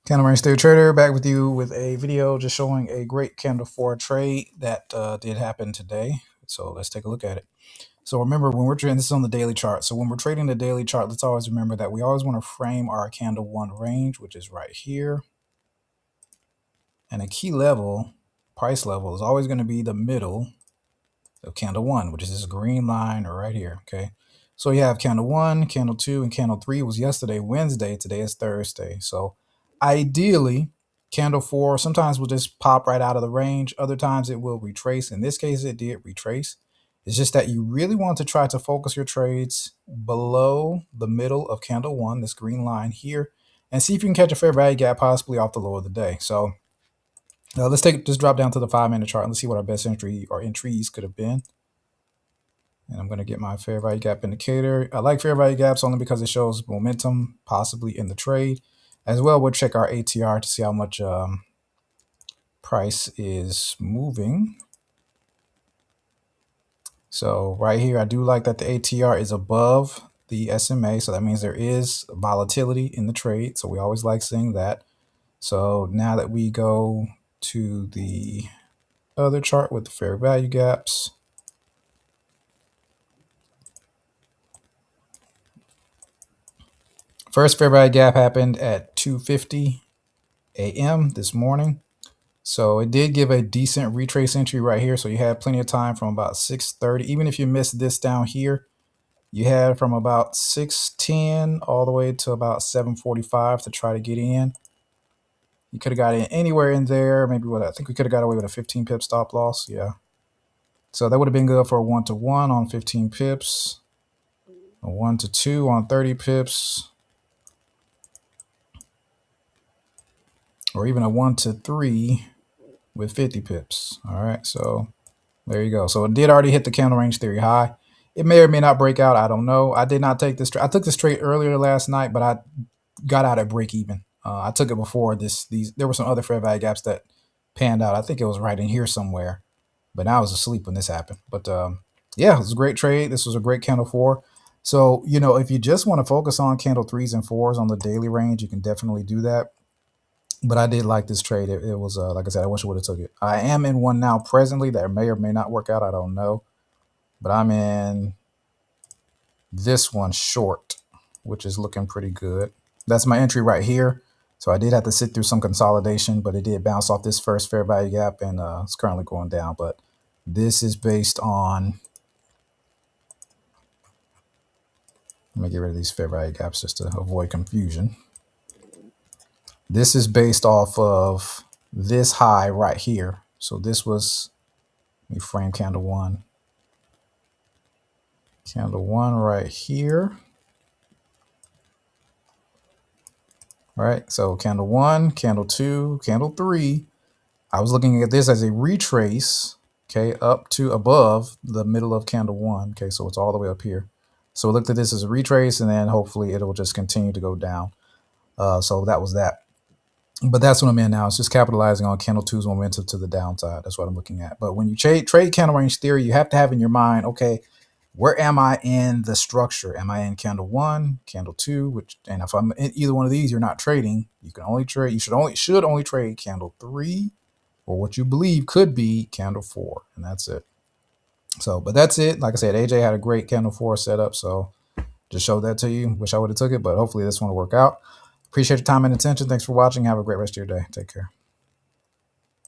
Candle Range Theory Trader back with you with a video just showing a great candle 4 trade that did happen today. So let's take a look at it. So remember, when we're trading, this is on the daily chart. So when we're trading the daily chart, let's always remember that we always want to frame our candle 1 range, which is right here. And a key level, price level, is always going to be the middle of candle 1, which is this green line right here. Okay. So you have candle 1, candle 2, and candle 3 was yesterday, Wednesday. Today is Thursday. So ideally, candle 4 sometimes will just pop right out of the range. Other times it will retrace. In this case, it did retrace. It's just that you really want to try to focus your trades below the middle of candle 1, this green line here, and see if you can catch a fair value gap possibly off the low of the day. So let's just drop down to the 5-minute chart and let's see what our best entry or entries could have been. And I'm going to get my fair value gap indicator. I like fair value gaps only because it shows momentum possibly in the trade. As well, we'll check our ATR to see how much price is moving. So right here, I do like that the ATR is above the SMA. So that means there is volatility in the trade. So we always like seeing that. So now that we go to the other chart with the fair value gaps, first fair value gap happened at 2:50 a.m. this morning. So it did give a decent retrace entry right here. So you had plenty of time from about 6:30. Even if you missed this down here, you had from about 6:10 all the way to about 7:45 to try to get in. You could have got in anywhere in there. Maybe what I think we could have got away with a 15 pip stop loss. Yeah. So that would have been good for a 1-to-1 on 15 pips, a 1-to-2 on 30 pips, or even a 1-to-3 with 50 pips. All right. So there you go. So it did already hit the candle range theory high. It may or may not break out. I don't know. I did not take this trade. I took this trade earlier last night, but I got out at break even. I took it before these. There were some other fair value gaps that panned out. I think it was right in here somewhere, but I was asleep when this happened. But yeah, it was a great trade. This was a great candle 4. So, if you just want to focus on candle 3s and 4s on the daily range, you can definitely do that. But I did like this trade. It was, like I said, I wish I would have took it. I am in one now presently that may or may not work out. I don't know. But I'm in this one short, which is looking pretty good. That's my entry right here. So I did have to sit through some consolidation, but it did bounce off this first fair value gap, and it's currently going down. But this is based on, let me get rid of these fair value gaps just to avoid confusion. This is based off of this high right here. So this was, let me frame candle 1. Candle 1 right here. All right, so candle 1, candle 2, candle 3. I was looking at this as a retrace, okay, up to above the middle of candle 1. Okay, so it's all the way up here. So we looked at this as a retrace, and then hopefully it will just continue to go down. So that was that. But that's what I'm in now. It's just capitalizing on candle 2's momentum to the downside. That's what I'm looking at. But when you trade candle range theory, you have to have in your mind, okay, where am I in the structure? Am I in candle 1, candle 2? And if I'm in either one of these, you're not trading. You can only trade. You should only trade candle 3, or what you believe could be candle 4, and that's it. So, but that's it. Like I said, AJ had a great candle 4 setup, so just showed that to you. Wish I would have took it, but hopefully this one will work out. Appreciate your time and attention. Thanks for watching. Have a great rest of your day. Take care.